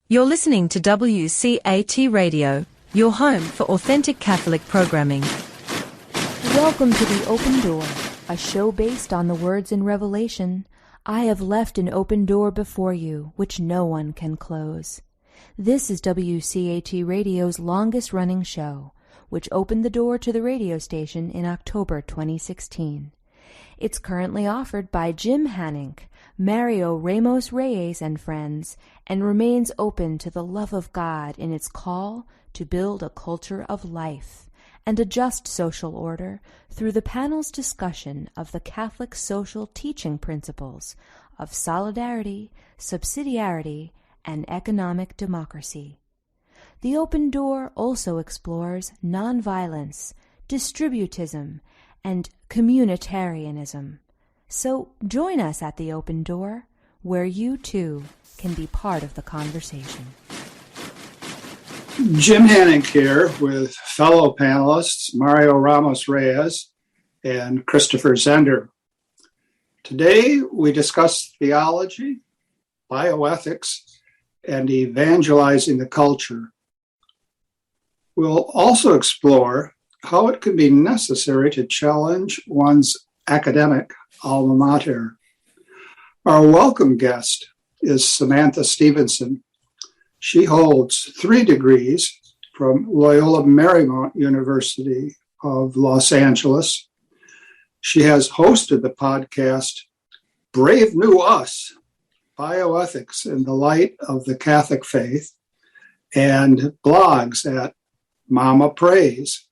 You're listening to WCAT Radio, your home for authentic Catholic programming. Welcome to The Open Door, a show based on the words in Revelation, "I have left an open door before you, which no one can close." This is WCAT Radio's longest-running show, which opened the door to the radio station in October 2016. It's currently offered by Jim Hanink, Mario Ramos Reyes and friends, and remains open to the love of God in its call to build a culture of life and a just social order through the panel's discussion of the Catholic social teaching principles of solidarity, subsidiarity, and economic democracy. The Open Door also explores nonviolence, distributism, and communitarianism. So join us at the Open Door, where you too can be part of the conversation. Jim Hanink here with fellow panelists Mario Ramos Reyes and Christopher Zender. Today we discuss theology, bioethics, and evangelizing the culture. We'll also explore how it can be necessary to challenge one's academic alma mater. Our welcome guest is Samantha Stephenson. She holds 3 degrees from Loyola Marymount University of Los Angeles. She has hosted the podcast Brave New Us, Bioethics in the Light of the Catholic Faith, and blogs at Mama Prays.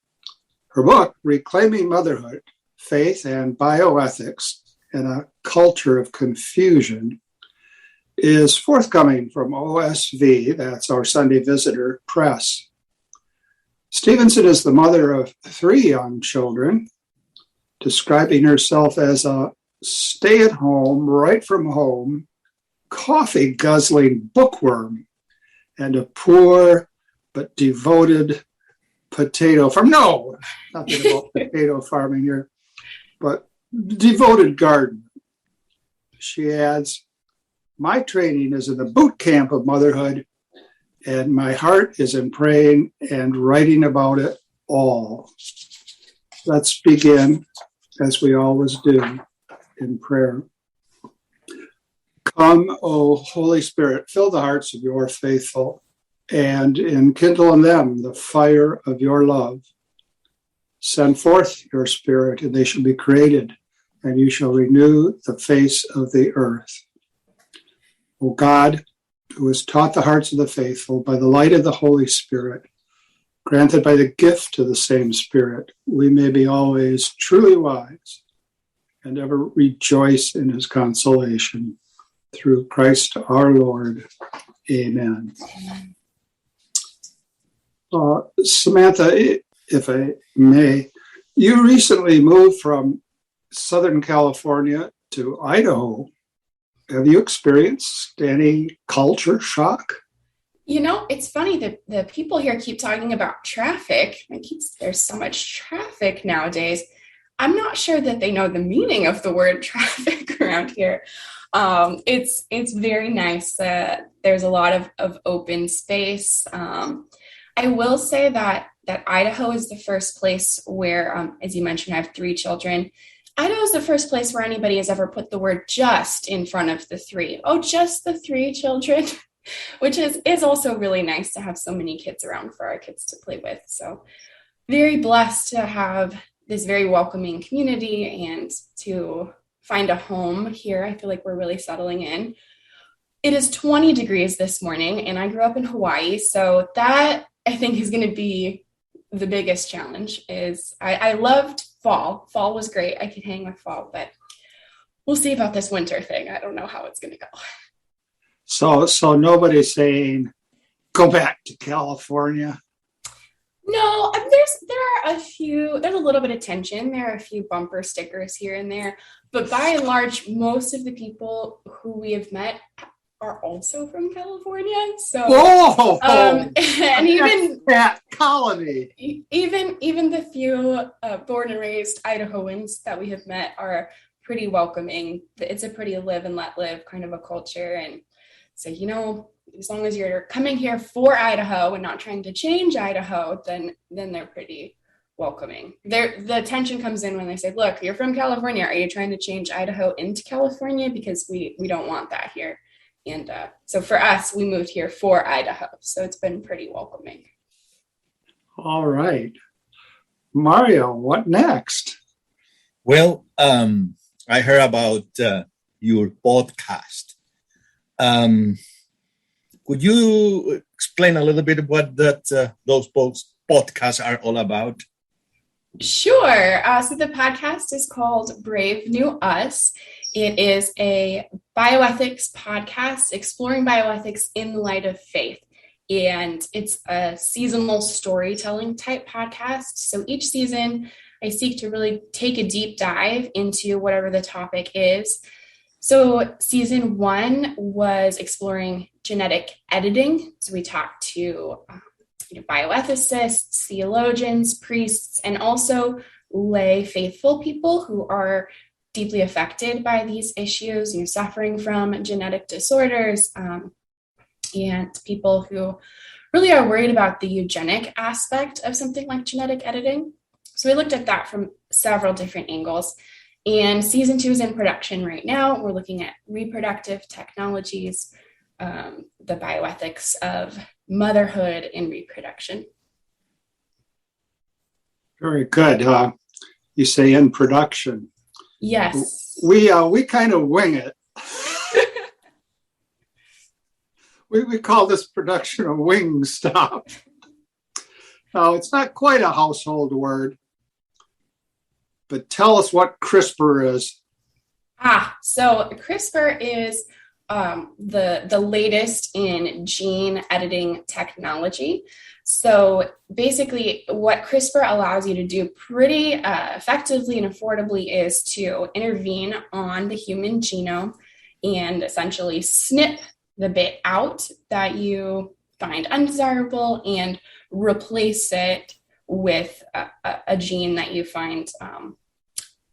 Her book, Reclaiming Motherhood, Faith and Bioethics in a Culture of Confusion, is forthcoming from OSV, that's our Sunday Visitor, Press. Stevenson is the mother of 3 young children, describing herself as a stay-at-home, right-from-home, coffee-guzzling bookworm and a poor but devoted potato farm. No, nothing about potato farming here, but devoted garden. She adds, "My training is in the boot camp of motherhood, and my heart is in praying and writing about it all." Let's begin, as we always do, in prayer. Come, O Holy Spirit, fill the hearts of your faithful, and enkindle in them the fire of your love. Send forth your Spirit, and they shall be created, and you shall renew the face of the earth. O God, who has taught the hearts of the faithful by the light of the Holy Spirit, granted by the gift of the same Spirit, we may be always truly wise and ever rejoice in his consolation. Through Christ our Lord. Amen. Samantha, if I may, you recently moved from Southern California to Idaho. Have you experienced any culture shock? You know, it's funny that the people here keep talking about traffic. There's so much traffic nowadays. I'm not sure that they know the meaning of the word traffic around here. It's very nice that there's a lot of open space. I will say that Idaho is the first place where, as you mentioned, I have 3 children. Idaho is the first place where anybody has ever put the word just in front of the 3. Oh, just the 3 children, which is also really nice to have so many kids around for our kids to play with. So very blessed to have this very welcoming community and to find a home here. I feel like we're really settling in. It is 20 degrees this morning, and I grew up in Hawaii, so that I think is going to be the biggest challenge. I loved fall. Fall was great. I could hang with fall, but we'll see about this winter thing. I don't know how it's going to go. So nobody's saying, go back to California? No, there's a little bit of tension. There are a few bumper stickers here and there, but by and large, most of the people who we have met are also from California. So, and even that colony, even the few born and raised Idahoans that we have met are pretty welcoming. It's a pretty live and let live kind of a culture, and so as long as you're coming here for Idaho and not trying to change Idaho, then they're pretty welcoming. The tension comes in when they say, look, you're from California. Are you trying to change Idaho into California? Because we don't want that here. And so for us, we moved here for Idaho. So it's been pretty welcoming. All right. Mario, what next? Well, I heard about your podcast. Could you explain a little bit what those podcasts are all about? Sure. So the podcast is called Brave New Us. It is a bioethics podcast exploring bioethics in the light of faith. And it's a seasonal storytelling type podcast. So each season, I seek to really take a deep dive into whatever the topic is. So season 1 was exploring genetic editing. So we talked to bioethicists, theologians, priests, and also lay faithful people who are deeply affected by these issues, suffering from genetic disorders, and people who really are worried about the eugenic aspect of something like genetic editing. So we looked at that from several different angles. And season 2 is in production right now. We're looking at reproductive technologies, the bioethics of motherhood and reproduction. Very good. You say in production. Yes. We kind of wing it. we call this production a wing stop. Now, it's not quite a household word, but tell us what CRISPR is. So CRISPR is the latest in gene editing technology. So basically what CRISPR allows you to do pretty effectively and affordably is to intervene on the human genome and essentially snip the bit out that you find undesirable and replace it with a gene that you find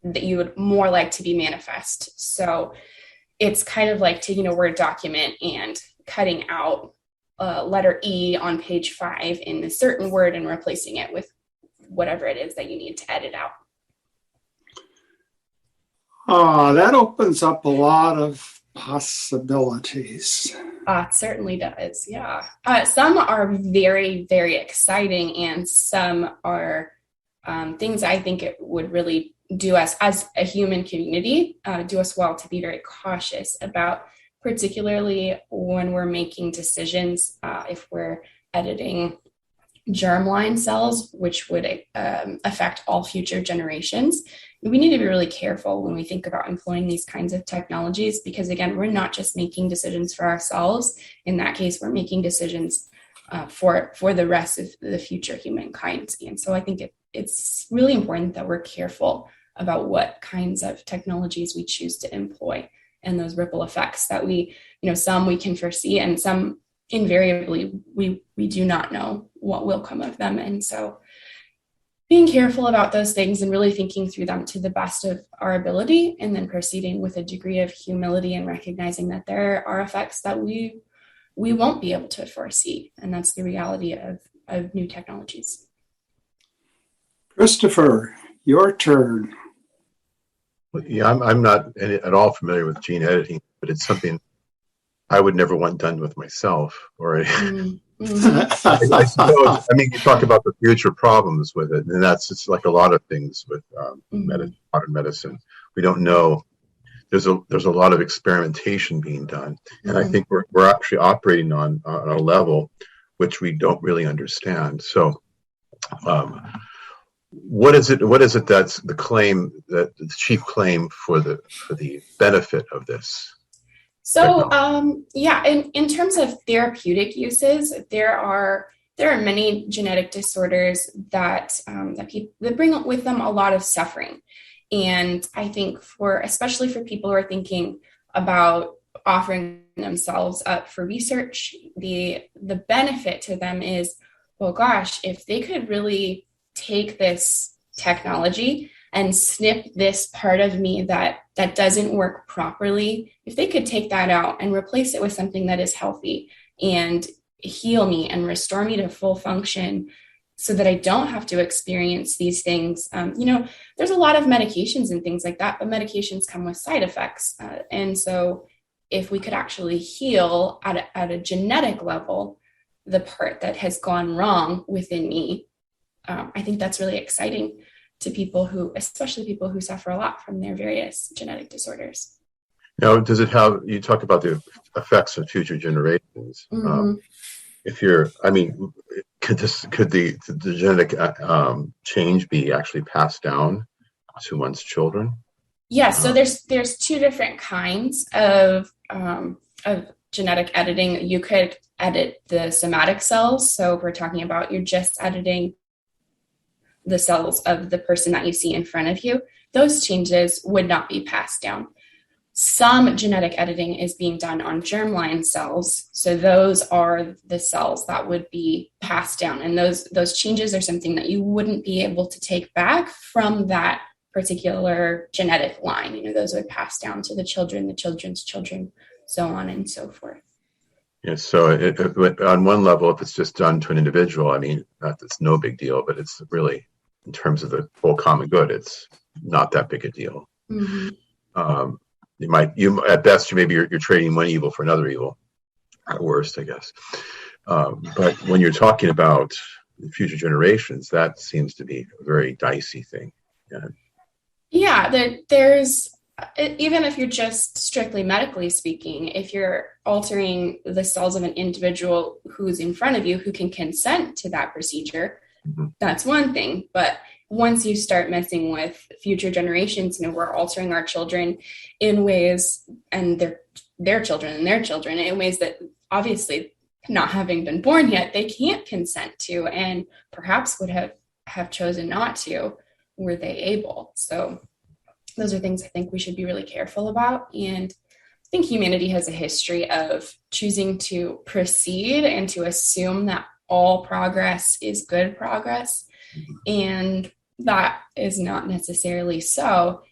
that you would more like to be manifest. So it's kind of like taking a Word document and cutting out letter E on page 5 in a certain word and replacing it with whatever it is that you need to edit out. That opens up a lot of possibilities. It certainly does, yeah. Some are very, very exciting, and some are things I think it would really do us as a human community, do us well to be very cautious about, particularly when we're making decisions, if we're editing germline cells, which would affect all future generations. We need to be really careful when we think about employing these kinds of technologies, because again, we're not just making decisions for ourselves. In that case, we're making decisions for the rest of the future humankind. And so I think it's really important that we're careful about what kinds of technologies we choose to employ and those ripple effects that some we can foresee and some invariably we do not know what will come of them. And so being careful about those things and really thinking through them to the best of our ability, and then proceeding with a degree of humility and recognizing that there are effects that we won't be able to foresee. And that's the reality of new technologies. Christopher, your turn. Yeah, I'm not at all familiar with gene editing, but it's something I would never want done with myself. I suppose, you talk about the future problems with it, and that's just like a lot of things with modern medicine. We don't know. There's a lot of experimentation being done, and I think we're actually operating on a level which we don't really understand. So, what is it that's the claim, that the chief claim for the benefit of this? So, in terms of therapeutic uses, there are many genetic disorders that bring with them a lot of suffering. And I think especially for people who are thinking about offering themselves up for research, the benefit to them is, well, gosh, if they could really take this technology and snip this part of me that doesn't work properly, if they could take that out and replace it with something that is healthy and heal me and restore me to full function so that I don't have to experience these things. There's a lot of medications and things like that, but medications come with side effects. And so if we could actually heal at a genetic level, the part that has gone wrong within me, I think that's really exciting to people especially people who suffer a lot from their various genetic disorders. Now, does it have, you talk about the effects of future generations. Mm-hmm. Could the genetic change be actually passed down to one's children? Yeah, so there's two different kinds of genetic editing. You could edit the somatic cells. So if we're talking about you're just editing the cells of the person that you see in front of you, those changes would not be passed down. Some genetic editing is being done on germline cells. So those are the cells that would be passed down. And those changes are something that you wouldn't be able to take back from that particular genetic line. Those would pass down to the children, the children's children, so on and so forth. Yes. So on one level, if it's just done to an individual, that's no big deal, but it's really, in terms of the whole common good, it's not that big a deal. Mm-hmm. You at best, you're trading one evil for another evil. At worst, I guess. But when you're talking about future generations, that seems to be a very dicey thing. Yeah, there's, even if you're just strictly medically speaking, if you're altering the cells of an individual who's in front of you who can consent to that procedure, mm-hmm. that's one thing. But once you start messing with future generations, we're altering our children in ways, and their children and their children in ways that obviously, not having been born yet, they can't consent to, and perhaps would have chosen not to, were they able. So those are things I think we should be really careful about. And I think humanity has a history of choosing to proceed and to assume that all progress is good progress. And that is not necessarily so.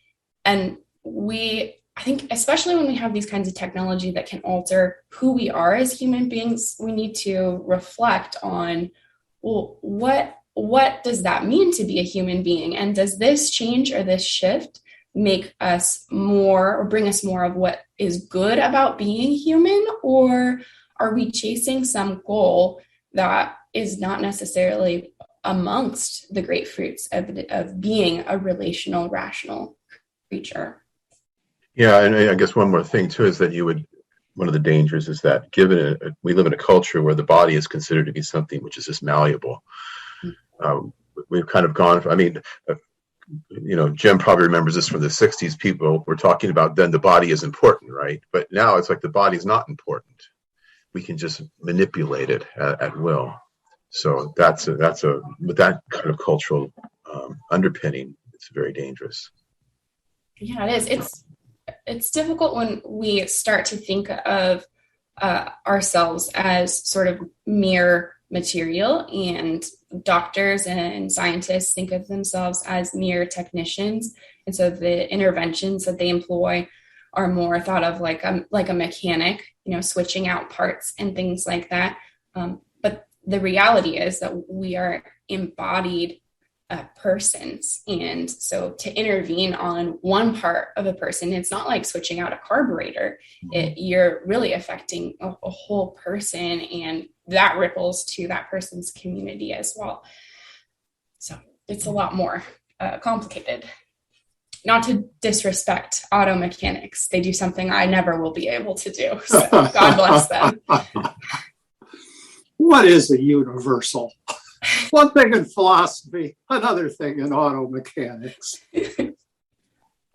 And I think, especially when we have these kinds of technology that can alter who we are as human beings, we need to reflect on, well, what does that mean to be a human being? And does this change or this shift make us more, or bring us more of what is good about being human? Or are we chasing some goal that is not necessarily amongst the great fruits of being a relational, rational creature? Yeah, and I guess one more thing too is that one of the dangers is that we live in a culture where the body is considered to be something which is just malleable. We've kind of gone, Jim probably remembers this from the 60s. People were talking about then the body is important, right? But now it's like the body is not important. We can just manipulate it at will. So with that kind of cultural underpinning, it's very dangerous. Yeah, it is. It's difficult when we start to think of ourselves as sort of mere material, and doctors and scientists think of themselves as mere technicians. And so the interventions that they employ are more thought of like a mechanic, switching out parts and things like that. But the reality is that we are embodied persons. And so to intervene on one part of a person, it's not like switching out a carburetor. You're really affecting a whole person, and that ripples to that person's community as well. So it's a lot more complicated. Not to disrespect auto mechanics. They do something I never will be able to do. So God bless them. What is a universal? One thing in philosophy, another thing in auto mechanics.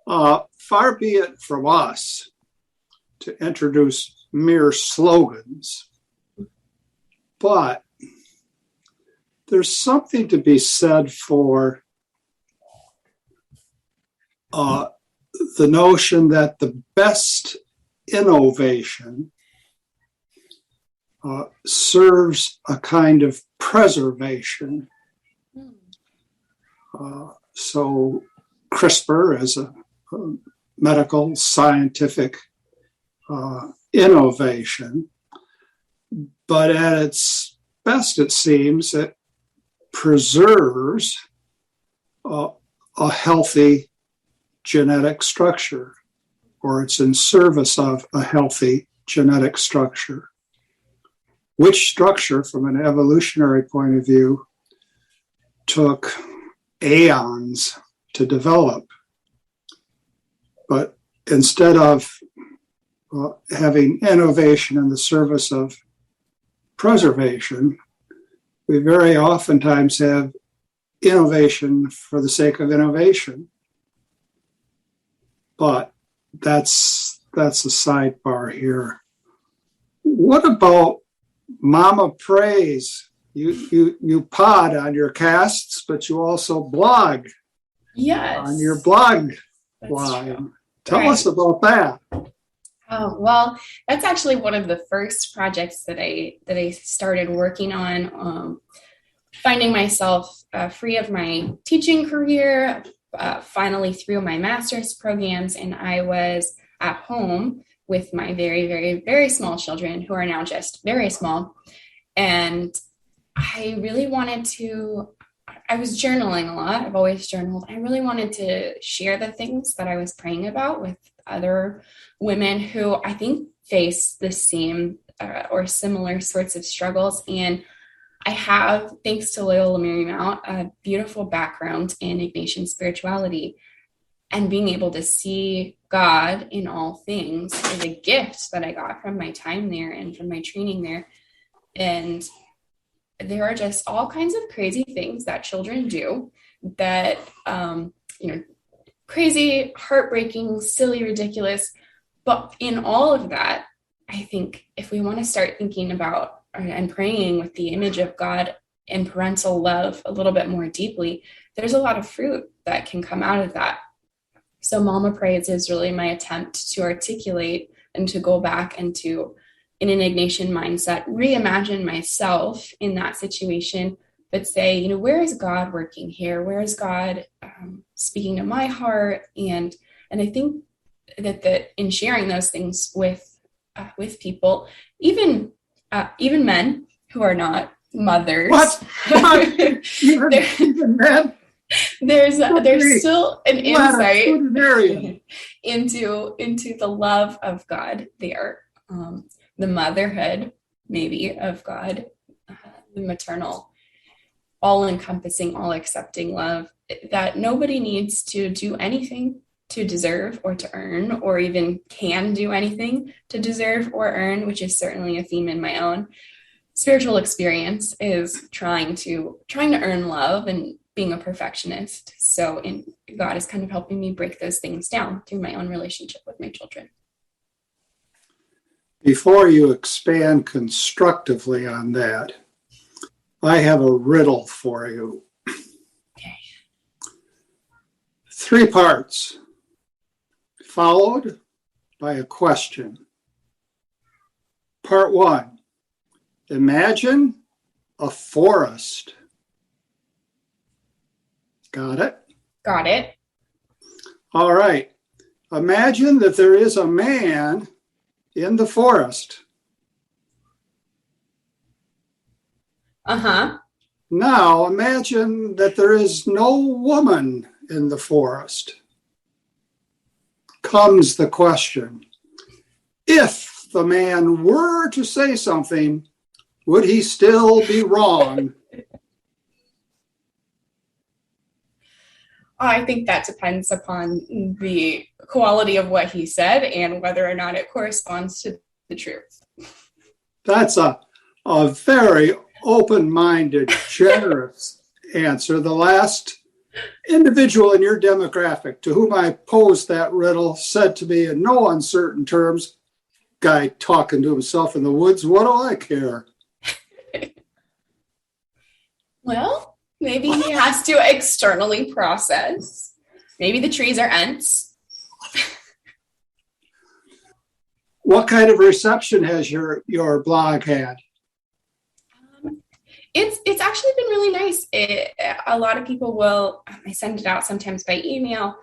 Far be it from us to introduce mere slogans, but there's something to be said for the notion that the best innovation serves a kind of preservation. So CRISPR as a medical scientific innovation but at its best, it seems, it preserves a healthy genetic structure, or it's in service of a healthy genetic structure. Which structure, from an evolutionary point of view, took aeons to develop. But instead of having innovation in the service of preservation, we very oftentimes have innovation for the sake of innovation. But that's a sidebar here. What about Mama Praise? You pod on your casts, but you also blog. Yes. On your blog. True. Tell us about that. Well, that's actually one of the first projects that I started working on, finding myself free of my teaching career, finally through my master's programs, and I was at home with my very, very, very small children, who are now just very small. And I really wanted to, I was journaling a lot. I've always journaled. I really wanted to share the things that I was praying about with other women who I think face the same or similar sorts of struggles. And I have, thanks to Loyola Marymount, a beautiful background in Ignatian spirituality, and being able to see God in all things is a gift that I got from my time there and from my training there. And there are just all kinds of crazy things that children do that, crazy, heartbreaking, silly, ridiculous. But in all of that, I think if we want to start thinking about and praying with the image of God and parental love a little bit more deeply, there's a lot of fruit that can come out of that. So Mama Prays is really my attempt to articulate and to go back and to, in an Ignatian mindset, reimagine myself in that situation, but say, where is God working here? Where is God speaking to my heart? And I think that in sharing those things with people, even men who are not mothers. What? even men? There's still an insight into the love of God there, the motherhood maybe of God, the maternal, all-encompassing, all-accepting love that nobody needs to do anything to deserve or to earn, or even can do anything to deserve or earn, which is certainly a theme in my own spiritual experience, is trying to earn love and being a perfectionist. So God is kind of helping me break those things down through my own relationship with my children. Before you expand constructively on that, I have a riddle for you. Okay. 3 parts, followed by a question. Part 1, imagine a forest. Got it? Got it. All right. Imagine that there is a man in the forest. Uh-huh. Now imagine that there is no woman in the forest. Comes the question, if the man were to say something, would he still be wrong? I think that depends upon the quality of what he said and whether or not it corresponds to the truth. That's a very open-minded, generous answer. The last individual in your demographic to whom I posed that riddle said to me in no uncertain terms, guy talking to himself in the woods, what do I care? Well, maybe he has to externally process. Maybe the trees are ants. What kind of reception has your blog had? It's actually been really nice. A lot of people I send it out sometimes by email,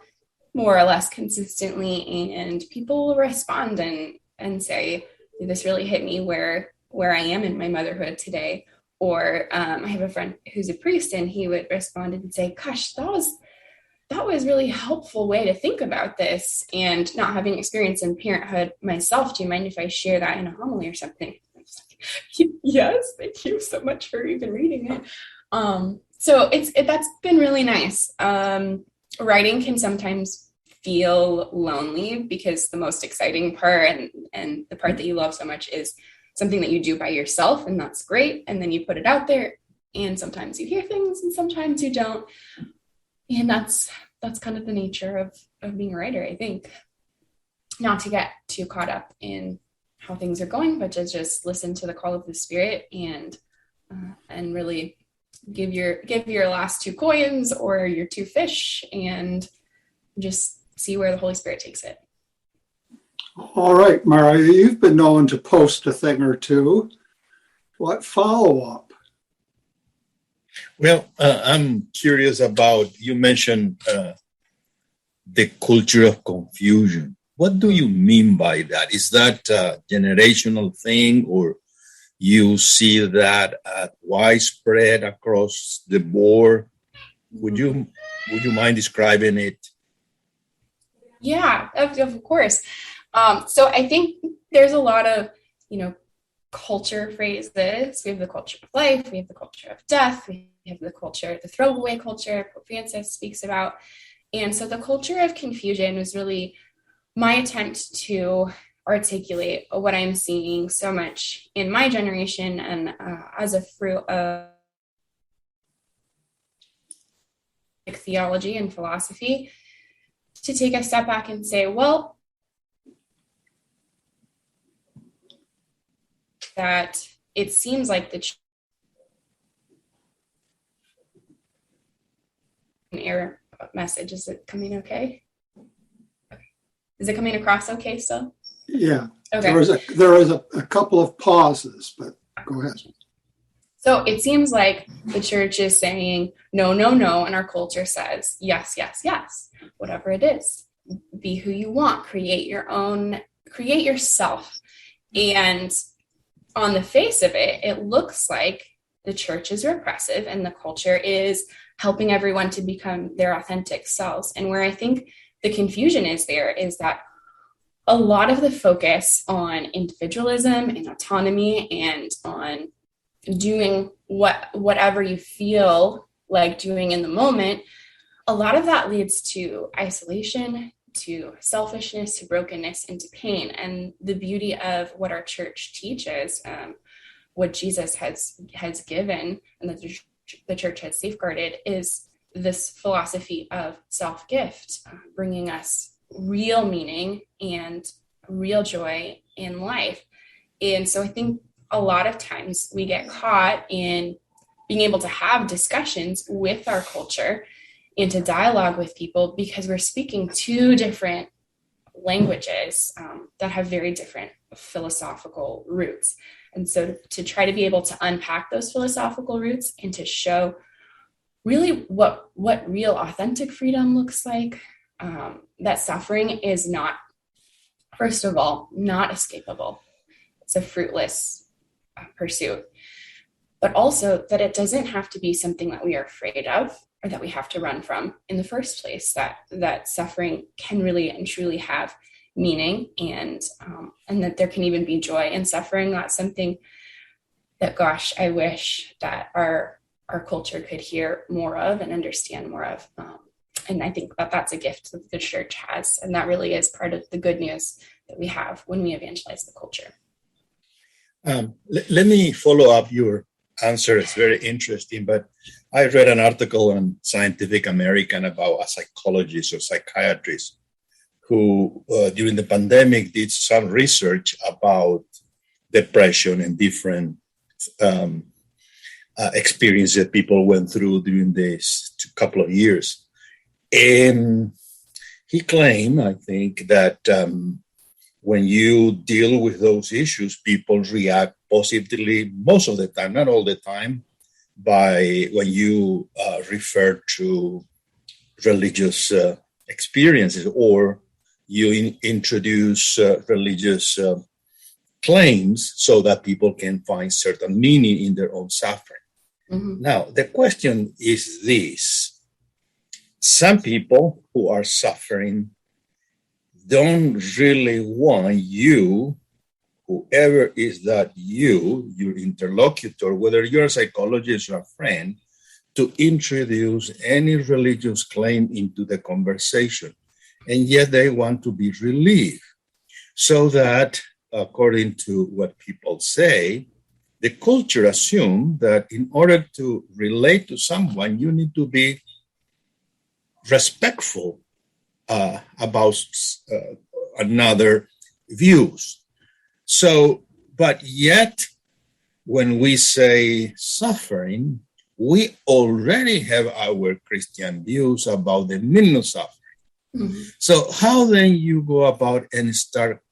more or less consistently, and people will respond and say, this really hit me where where I am in my motherhood today. Or I have a friend who's a priest, and he would respond and say, gosh, that was really helpful way to think about this. And not having experience in parenthood myself, do you mind if I share that in a homily or something? I was like, yes, thank you so much for even reading it. So that's been really nice. Writing can sometimes feel lonely because the most exciting part and the part that you love so much is something that you do by yourself, and that's great. And then you put it out there, and sometimes you hear things and sometimes you don't. And that's kind of the nature of being a writer, I think. Not to get too caught up in how things are going, but to just listen to the call of the Spirit and really give your last 2 coins or your 2 fish and just see where the Holy Spirit takes it. All right, Mario, you've been known to post a thing or two. What follow-up? Well, I'm curious about, you mentioned the culture of confusion. What do you mean by that? Is that a generational thing, or you see that widespread across the board? Would you mind describing it? Yeah, of course. So I think there's a lot of, culture phrases. We have the culture of life. We have the culture of death. We have the throwaway culture Pope Francis speaks about. And so the culture of confusion was really my attempt to articulate what I'm seeing so much in my generation and as a fruit of theology and philosophy, to take a step back and say, well, that it seems like the error message. Is it coming okay? Is it coming across okay still? Yeah. Okay. There was a couple of pauses, but go ahead. So it seems like the church is saying no, no, no, and our culture says yes, yes, yes. Whatever it is, be who you want, create yourself. And on the face of it, it looks like the church is repressive and the culture is helping everyone to become their authentic selves. And where I think the confusion is there is that a lot of the focus on individualism and autonomy and on doing whatever you feel like doing in the moment, a lot of that leads to isolation, to selfishness, to brokenness, and to pain. And the beauty of what our church teaches, what Jesus has given and that the church has safeguarded, is this philosophy of self-gift, bringing us real meaning and real joy in life. And so I think a lot of times we get caught in being able to have discussions with our culture and to dialogue with people because we're speaking 2 different languages that have very different philosophical roots. And so to try to be able to unpack those philosophical roots and to show really what real authentic freedom looks like, that suffering is not, first of all, not escapable. It's a fruitless pursuit, but also that it doesn't have to be something that we are afraid of or that we have to run from in the first place, that suffering can really and truly have meaning and that there can even be joy in suffering. That's something that, gosh, I wish that our culture could hear more of and understand more of. And I think that that's a gift that the church has. And that really is part of the good news that we have when we evangelize the culture. Let me follow up your answer. It's very interesting, but I read an article on Scientific American about a psychologist or psychiatrist who during the pandemic did some research about depression and different experiences that people went through during this couple of years. And he claimed, I think, that when you deal with those issues, people react positively most of the time, not all the time, when you refer to religious experiences or you introduce religious claims so that people can find certain meaning in their own suffering. Mm-hmm. Now, the question is this. Some people who are suffering don't really want you, whoever is that you, your interlocutor, whether you're a psychologist or a friend, to introduce any religious claim into the conversation. And yet they want to be relieved. So that, according to what people say, the culture assumes that in order to relate to someone, you need to be respectful about another views. So, but yet, when we say suffering, we already have our Christian views about the meaning of suffering. Mm-hmm. So how then you go about and start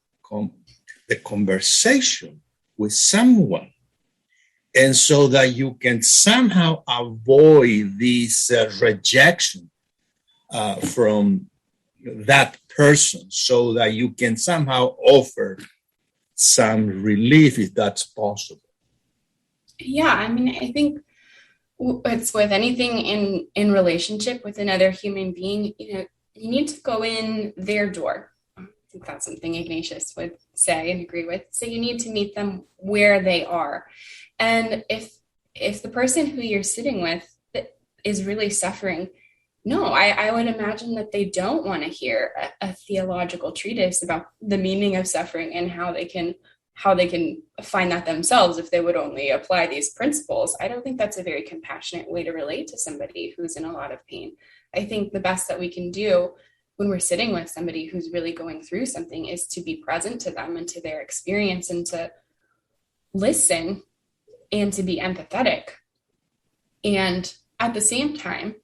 the conversation with someone, and so that you can somehow avoid this rejection from that person, so that you can somehow offer some relief if that's possible. Yeah, I mean, I think it's with anything in relationship with another human being, you need to go in their door. I think that's something Ignatius would say and agree with. So you need to meet them where they are. And if the person who you're sitting with is really suffering, no, I would imagine that they don't want to hear a theological treatise about the meaning of suffering and how they can find that themselves if they would only apply these principles. I don't think that's a very compassionate way to relate to somebody who's in a lot of pain. I think the best that we can do when we're sitting with somebody who's really going through something is to be present to them and to their experience, and to listen and to be empathetic. And at the same time,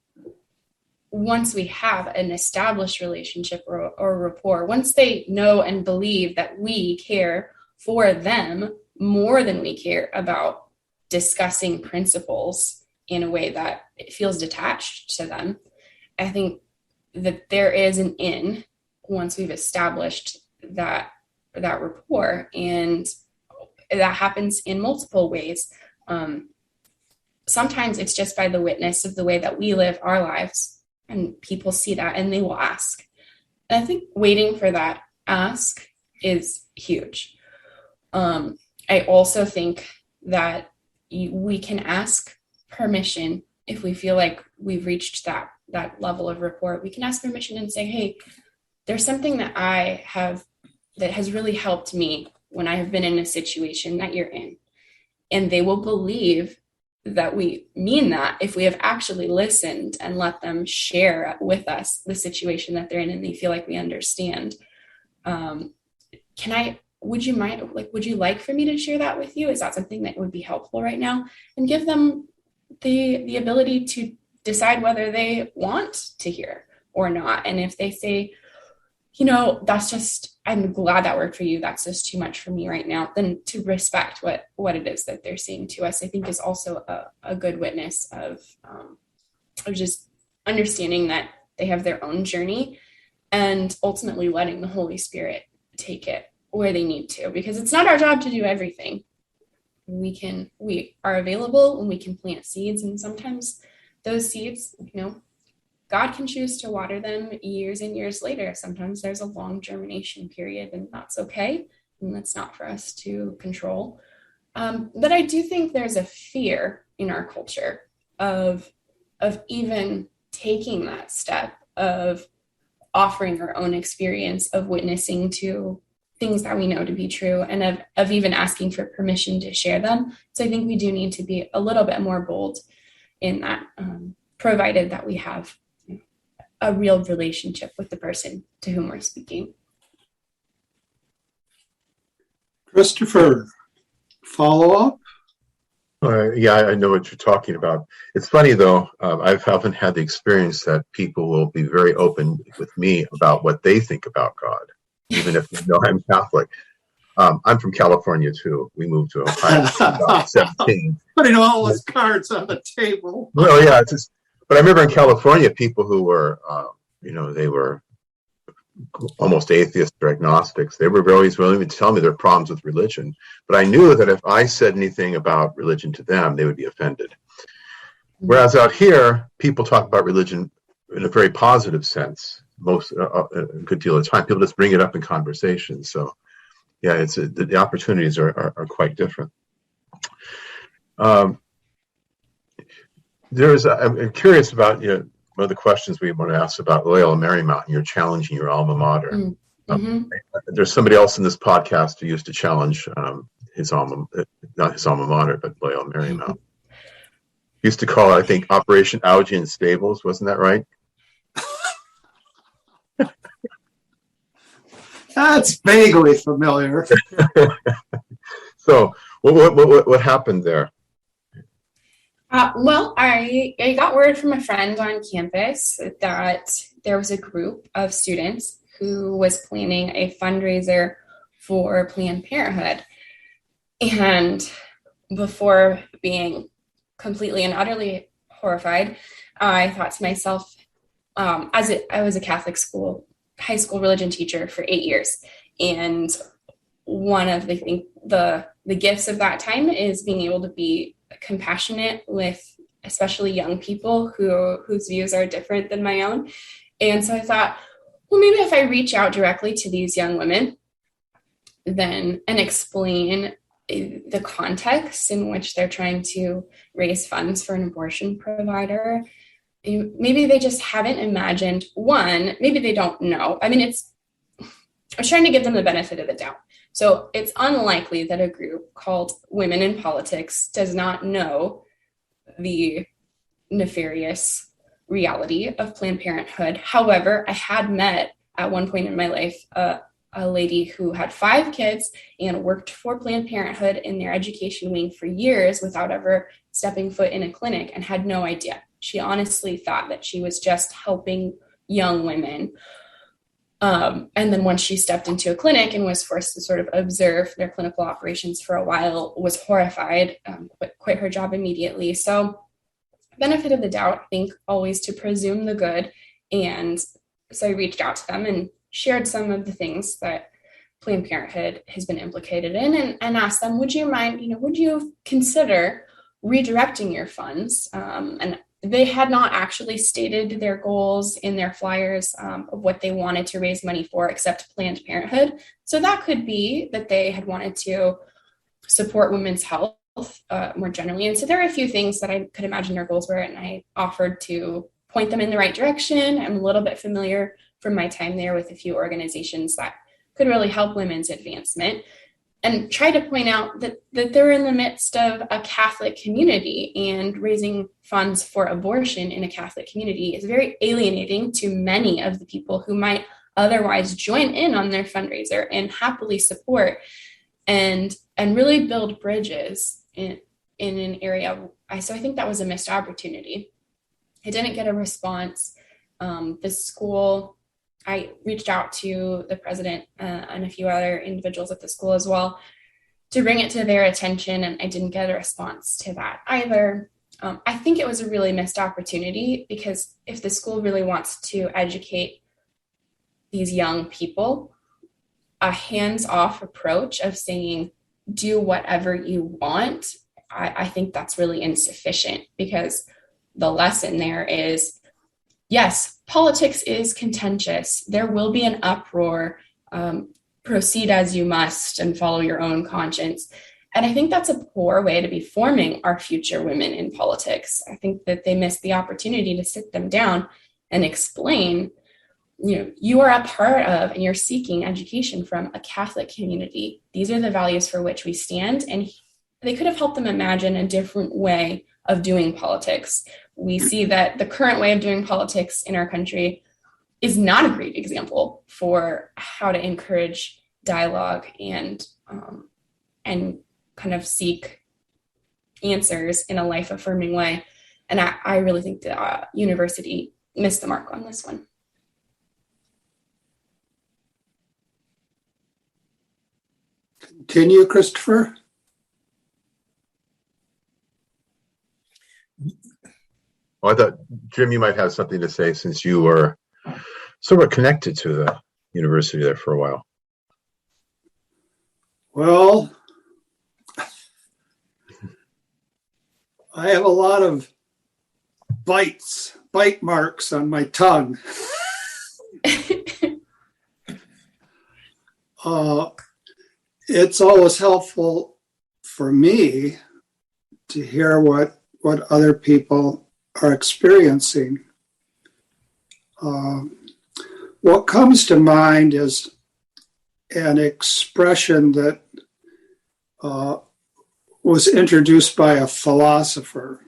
once we have an established relationship or rapport, once they know and believe that we care for them more than we care about discussing principles in a way that it feels detached to them, I think that there is an in once we've established that rapport, and that happens in multiple ways. Sometimes it's just by the witness of the way that we live our lives, and people see that and they will ask. And I think waiting for that ask is huge. I also think that we can ask permission if we feel like we've reached that level of rapport. We can ask permission and say, hey, there's something that I have that has really helped me when I have been in a situation that you're in. And they will believe that we mean that if we have actually listened and let them share with us the situation that they're in, and they feel like we understand. Would you mind, would you like for me to share that with you? Is that something that would be helpful right now? And give them the ability to decide whether they want to hear or not. And if they say, that's just, I'm glad that worked for you, that's just too much for me right now, then to respect what it is that they're saying to us, I think is also a good witness of just understanding that they have their own journey, and ultimately letting the Holy Spirit take it where they need to, because it's not our job to do everything. We are available and we can plant seeds, and sometimes those seeds, God can choose to water them years and years later. Sometimes there's a long germination period, and that's okay, and that's not for us to control. But I do think there's a fear in our culture of even taking that step of offering our own experience, of witnessing to things that we know to be true, and of even asking for permission to share them. So I think we do need to be a little bit more bold in that, provided that we have a real relationship with the person to whom we're speaking. Christopher, follow up? Yeah, I know what you're talking about. It's funny, though. I've often had the experience that people will be very open with me about what they think about God, even if they know I'm Catholic. I'm from California, too. We moved to Ohio in about 17. Putting all his cards on the table. Well, yeah, but I remember in California, people who were, they were almost atheists or agnostics. They were always willing to tell me their problems with religion. But I knew that if I said anything about religion to them, they would be offended. Whereas out here, people talk about religion in a very positive sense. A good deal of the time, people just bring it up in conversation. So, yeah, it's the opportunities are quite different. I'm curious about one of the questions we want to ask about Loyola Marymount. You're challenging your alma mater. There's somebody else in this podcast who used to challenge not his alma mater, but Loyola Marymount. Used to call it, I think, Operation Algae in Stables. Wasn't that right? That's vaguely familiar. So, what happened there? Well, I got word from a friend on campus that there was a group of students who was planning a fundraiser for Planned Parenthood. And before being completely and utterly horrified, I thought to myself, I was a Catholic high school religion teacher for 8 years. And one of the gifts of that time is being able to be compassionate with especially young people whose views are different than my own. And so I thought, well, maybe if I reach out directly to these young women and explain the context in which they're trying to raise funds for an abortion provider, maybe they just haven't imagined, maybe they don't know. I mean, I was trying to give them the benefit of the doubt. So it's unlikely that a group called Women in Politics does not know the nefarious reality of Planned Parenthood. However, I had met at one point in my life a lady who had 5 kids and worked for Planned Parenthood in their education wing for years without ever stepping foot in a clinic and had no idea. She honestly thought that she was just helping young women. And then once she stepped into a clinic and was forced to sort of observe their clinical operations for a while, was horrified, quit her job immediately. So benefit of the doubt, I think always to presume the good. And so I reached out to them and shared some of the things that Planned Parenthood has been implicated in and asked them, would you consider redirecting your funds? And they had not actually stated their goals in their flyers of what they wanted to raise money for, except Planned Parenthood. So that could be that they had wanted to support women's health more generally. And so there are a few things that I could imagine their goals were, and I offered to point them in the right direction. I'm a little bit familiar from my time there with a few organizations that could really help women's advancement, and try to point out that they're in the midst of a Catholic community, and raising funds for abortion in a Catholic community is very alienating to many of the people who might otherwise join in on their fundraiser and happily support and really build bridges in an area. So I think that was a missed opportunity. I didn't get a response. The school, I reached out to the president and a few other individuals at the school as well to bring it to their attention, and I didn't get a response to that either. I think it was a really missed opportunity, because if the school really wants to educate these young people, a hands-off approach of saying, do whatever you want, I think that's really insufficient, because the lesson there is, yes, politics is contentious. There will be an uproar. Proceed as you must and follow your own conscience. And I think that's a poor way to be forming our future women in politics. I think that they missed the opportunity to sit them down and explain, you are a part of and you're seeking education from a Catholic community. These are the values for which we stand. And they could have helped them imagine a different way of doing politics. We see that the current way of doing politics in our country is not a great example for how to encourage dialogue and kind of seek answers in a life-affirming way. And I really think the university missed the mark on this one. Continue, Christopher. Well, I thought, Jim, you might have something to say, since you were sort of connected to university there for a while. Well, I have a lot of bite marks on my tongue. It's always helpful for me to hear what other people are experiencing. What comes to mind is an expression that was introduced by a philosopher,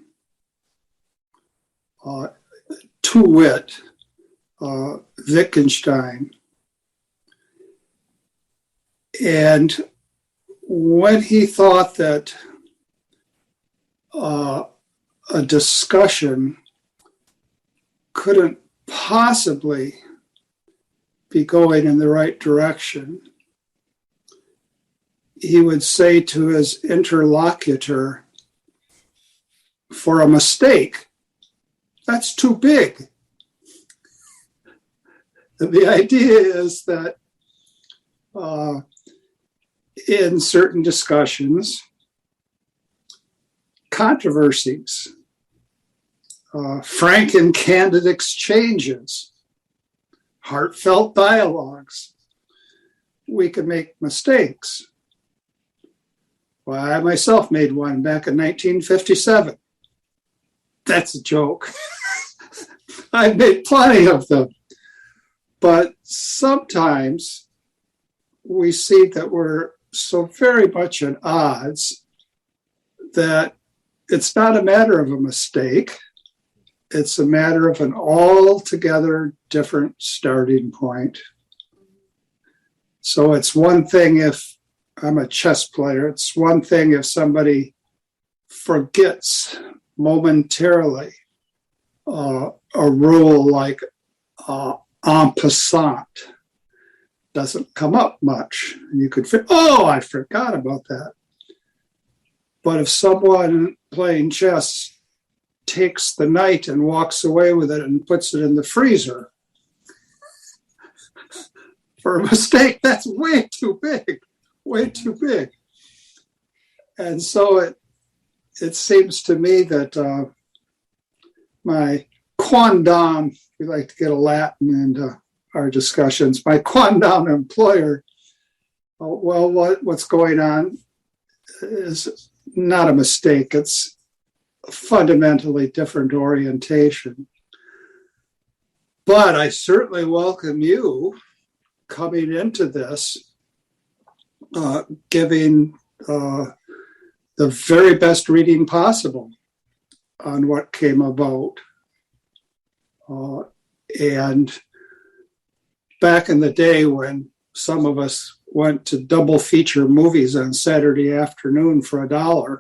to wit, Wittgenstein. And when he thought that a discussion couldn't possibly be going in the right direction, he would say to his interlocutor, for a mistake, that's too big. And the idea is that in certain discussions, controversies, frank and candid exchanges, heartfelt dialogues, we can make mistakes. Well, I myself made one back in 1957. That's a joke. I've made plenty of them. But sometimes we see that we're so very much at odds that it's not a matter of a mistake. It's a matter of an altogether different starting point. So it's one thing if I'm a chess player. It's one thing if somebody forgets momentarily a rule like en passant. Doesn't come up much. And you could I forgot about that. But if someone playing chess takes the knight and walks away with it and puts it in the freezer for a mistake, that's way too big. Way too big. And so it seems to me that my quondam, we like to get a Latin into our discussions, my quondam employer, what's going on is not a mistake. It's a fundamentally different orientation. But I certainly welcome you coming into this giving the very best reading possible on what came about. And back in the day when some of us went to double feature movies on Saturday afternoon for $1,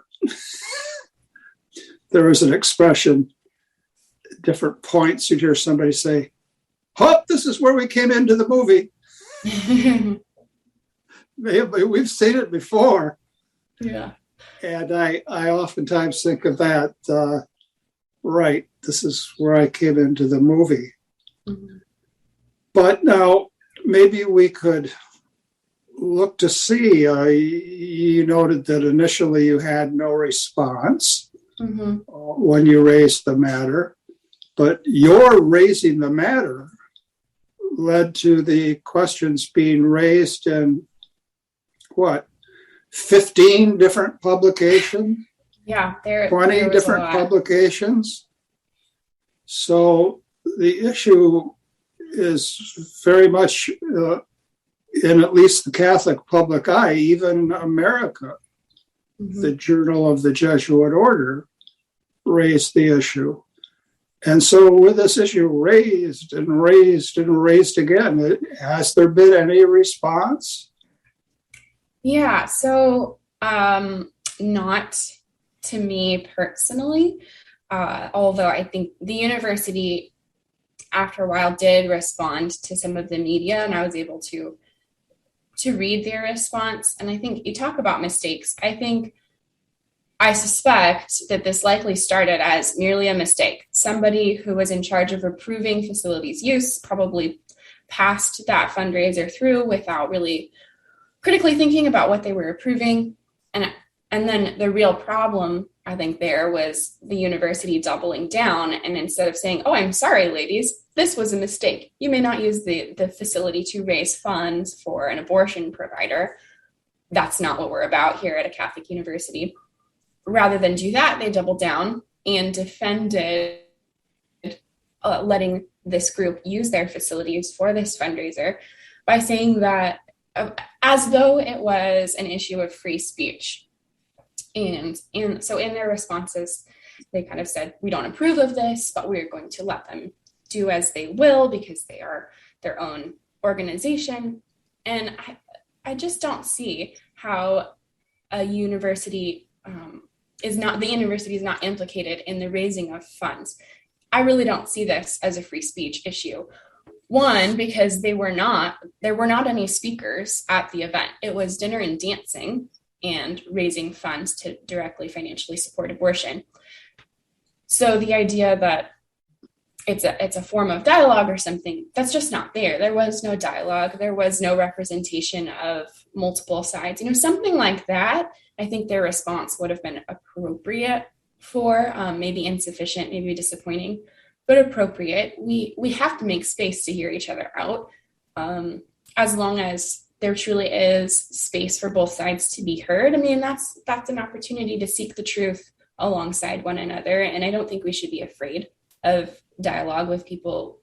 there was an expression, at different points, you'd hear somebody say, this is where we came into the movie. We've seen it before. Yeah. And I oftentimes think of that, right, this is where I came into the movie. Mm-hmm. But now maybe we could look to see, you noted that initially you had no response when you raised the matter, but your raising the matter led to the questions being raised in 15 different publications? Yeah, 20 different publications. So the issue is very much in at least the Catholic public eye, even America. The Journal of the Jesuit Order raised the issue. And so with this issue raised and raised and raised again, has there been any response? Yeah, so not to me personally, although I think the university after a while did respond to some of the media, and I was able to read their response. And I think you talk about mistakes. I suspect that this likely started as merely a mistake. Somebody who was in charge of approving facilities use probably passed that fundraiser through without really critically thinking about what they were approving. And then the real problem, I think, there was the university doubling down. And instead of saying, oh, I'm sorry, ladies, this was a mistake. You may not use the facility to raise funds for an abortion provider. That's not what we're about here at a Catholic university. Rather than do that, they doubled down and defended letting this group use their facilities for this fundraiser by saying that as though it was an issue of free speech. And so in their responses, they kind of said, we don't approve of this, but we're going to let them do as they will because they are their own organization. And I just don't see how a university is not implicated in the raising of funds. I really don't see this as a free speech issue. One, because there were not any speakers at the event. It was dinner and dancing and raising funds to directly financially support abortion. So the idea that it's a form of dialogue or something, that's just not there. There was no dialogue. There was no representation of multiple sides. Something like that, I think their response would have been appropriate for, maybe insufficient, maybe disappointing, but appropriate. We have to make space to hear each other out, as long as there truly is space for both sides to be heard. I mean, that's an opportunity to seek the truth alongside one another, and I don't think we should be afraid of dialogue with people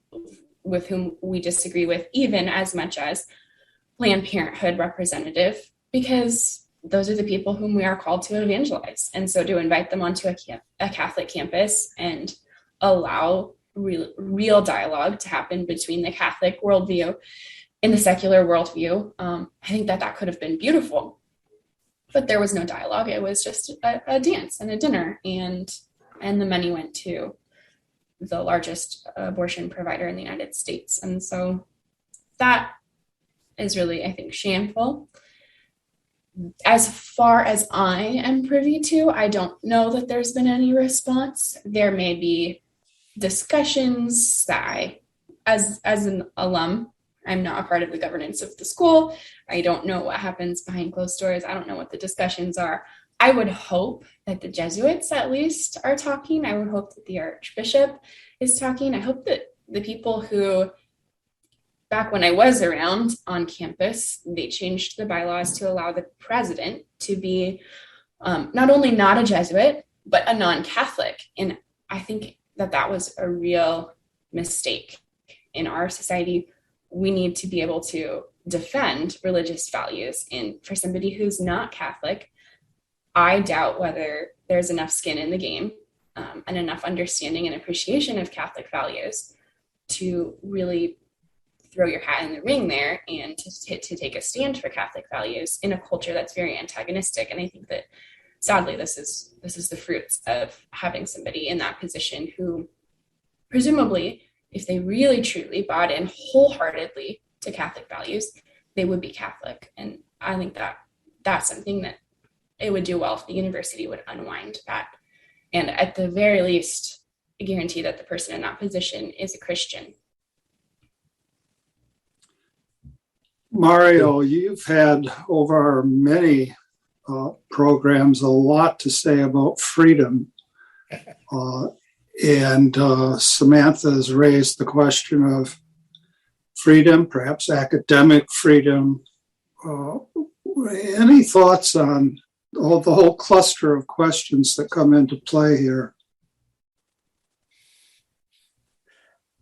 with whom we disagree with, even as much as Planned Parenthood representative, because those are the people whom we are called to evangelize. And so to invite them onto a Catholic campus and allow real dialogue to happen between the Catholic worldview and the secular worldview, I think that could have been beautiful. But there was no dialogue. It was just a dance and a dinner, and the money went to the largest abortion provider in the United States. And so that is really, I think, shameful. As far as I am privy to, I don't know that there's been any response. There may be discussions that as an alum, I'm not a part of the governance of the school. I don't know what happens behind closed doors. I don't know what the discussions are. I would hope that the Jesuits at least are talking. I would hope that the Archbishop is talking. I hope that the people who, back when I was around on campus, they changed the bylaws to allow the president to be not only not a Jesuit, but a non-Catholic. And I think that was a real mistake. In our society, we need to be able to defend religious values. And for somebody who's not Catholic, I doubt whether there's enough skin in the game and enough understanding and appreciation of Catholic values to really throw your hat in the ring there and to take a stand for Catholic values in a culture that's very antagonistic. And I think that sadly, this is the fruits of having somebody in that position who presumably, if they really truly bought in wholeheartedly to Catholic values, they would be Catholic. And I think that that's something that it would do well if the university would unwind that. And at the very least, guarantee that the person in that position is a Christian. Mario, you've had over many programs a lot to say about freedom. And Samantha has raised the question of freedom, perhaps academic freedom. Any thoughts on the whole cluster of questions that come into play here?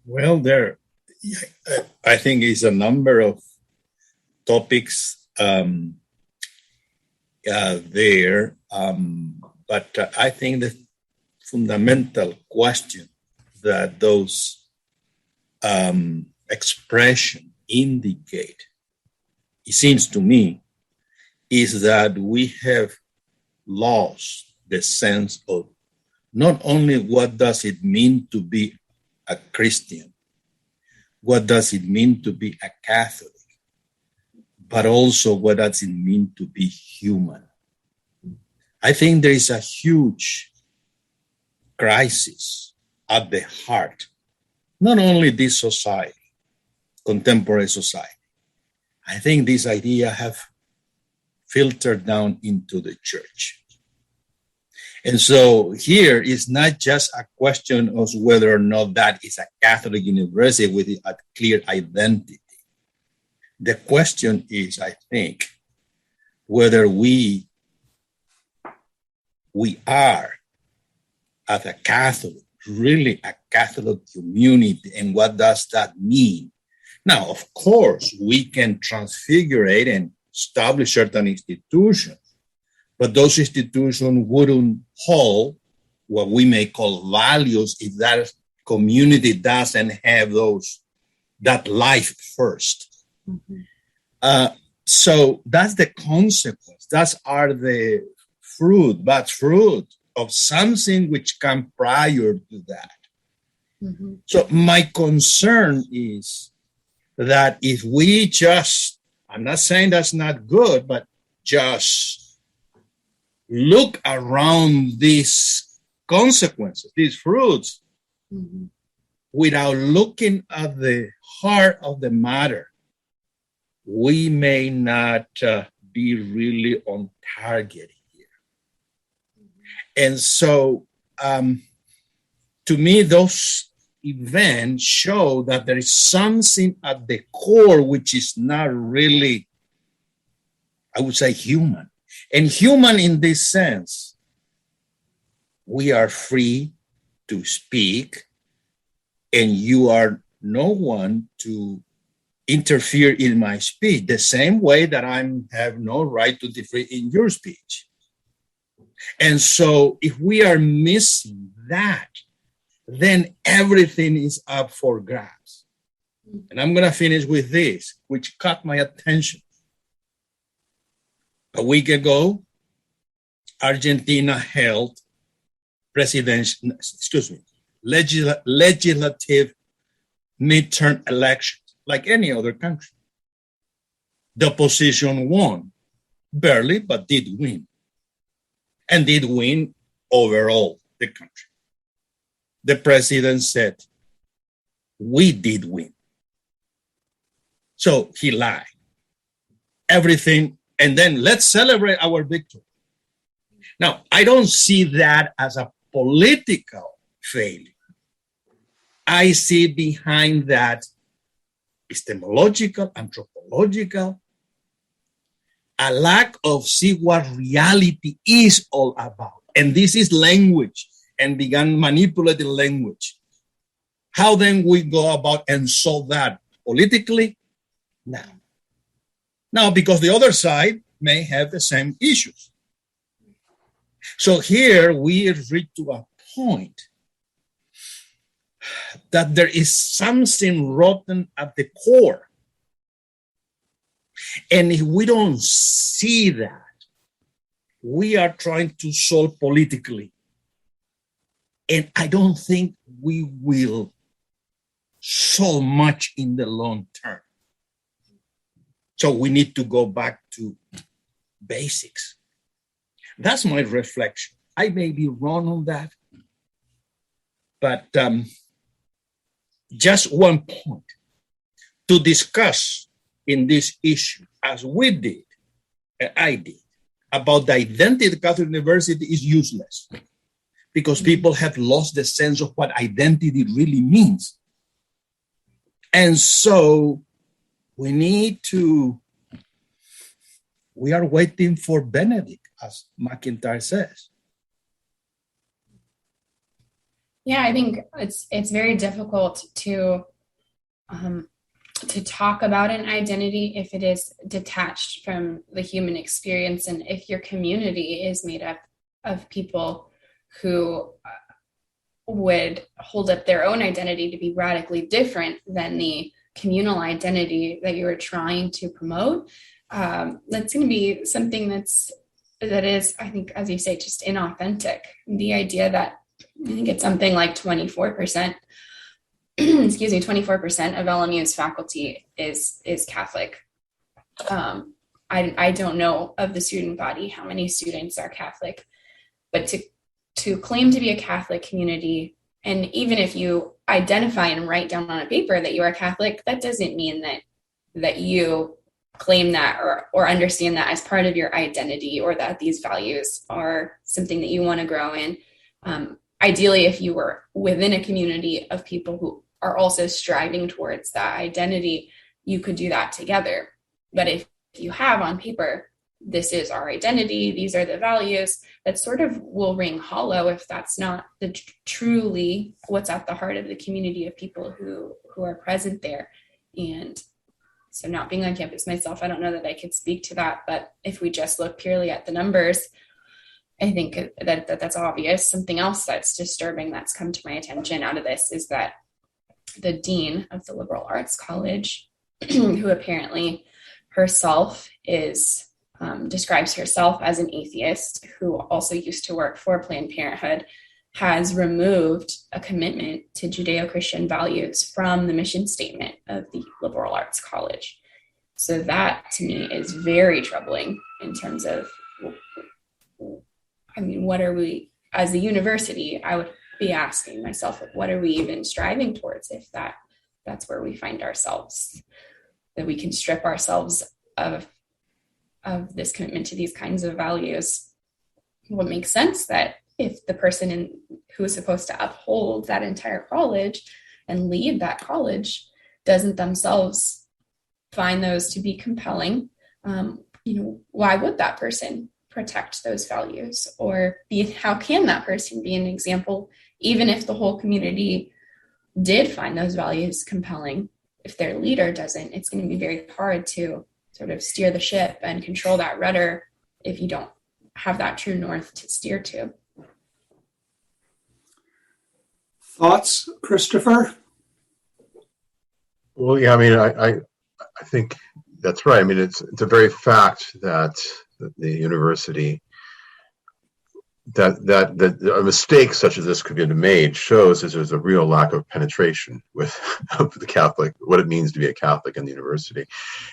Well, I think it's a number of topics there, but I think the fundamental question that those expressions indicate, it seems to me, is that we have lost the sense of not only what does it mean to be a Christian, what does it mean to be a Catholic, but also what does it mean to be human. I think there is a huge crisis at the heart, not only this society, contemporary society. I think this idea have filtered down into the church. And so here is not just a question of whether or not that is a Catholic university with a clear identity. The question is, I think, whether we are, as a Catholic, really a Catholic community, and what does that mean? Now, of course, we can transfigure it and establish certain institutions, but those institutions wouldn't hold what we may call values if that community doesn't have that life first. Mm-hmm. So that's the consequence. That's the fruit of something which come prior to that. Mm-hmm. So my concern is that if we just, I'm not saying that's not good, but just look around these consequences, these fruits, mm-hmm. without looking at the heart of the matter, we may not be really on target here. And so, to me, those events show that there is something at the core which is not really, I would say, human. And human in this sense, we are free to speak, and you are no one to interfere in my speech, the same way that I have no right to interfere in your speech. And so if we are missing that, then everything is up for grabs. And I'm going to finish with this, which caught my attention. A week ago, Argentina held legislative midterm elections, like any other country. The opposition won, barely, but did win. And did win overall the country. The president said, we did win. So he lied. Everything, and then let's celebrate our victory. Now, I don't see that as a political failure. I see behind that epistemological, anthropological, a lack of see what reality is all about. And this is language, and began manipulating language. How then we go about and solve that politically? Now, because the other side may have the same issues. So here we reach to a point that there is something rotten at the core. And if we don't see that, we are trying to solve politically. And I don't think we will solve much in the long term. So we need to go back to basics. That's my reflection. I may be wrong on that, but just one point to discuss in this issue, as we did, and I did, about the identity of the Catholic University is useless because people have lost the sense of what identity really means. And so we are waiting for Benedict, as McIntyre says. Yeah, I think it's very difficult to talk about an identity if it is detached from the human experience, and if your community is made up of people who would hold up their own identity to be radically different than the communal identity that you are trying to promote. That's going to be something that is, I think, as you say, just inauthentic. The idea that I think it's something like 24%, 24% of LMU's faculty is Catholic. I don't know of the student body how many students are Catholic, but to claim to be a Catholic community And even if you identify and write down on a paper that you are Catholic, that doesn't mean that you claim that or understand that as part of your identity, or that these values are something that you want to grow in. Ideally, if you were within a community of people who are also striving towards that identity, you could do that together. But if you have on paper, this is our identity, these are the values, that sort of will ring hollow if that's not the truly what's at the heart of the community of people who are present there. And so, not being on campus myself, I don't know that I could speak to that, but if we just look purely at the numbers, I think that's obvious. Something else that's disturbing that's come to my attention out of this is that the dean of the liberal arts college, who apparently herself describes herself as an atheist, who also used to work for Planned Parenthood, has removed a commitment to Judeo-Christian values from the mission statement of the liberal arts college. So that, to me, is very troubling in terms of, what are we, as a university, I would be asking myself, what are we even striving towards if that's where we find ourselves, that we can strip ourselves of this commitment to these kinds of values. Well, it makes sense that if the person who is supposed to uphold that entire college and lead that college doesn't themselves find those to be compelling, why would that person protect those values? Or how can that person be an example, even if the whole community did find those values compelling? If their leader doesn't, it's going to be very hard to sort of steer the ship and control that rudder if you don't have that true north to steer to. Thoughts, Christopher? Well, yeah, I think that's right. It's a very fact that the university, that a mistake such as this could be made shows that there's a real lack of penetration with the Catholic, what it means to be a Catholic in the university.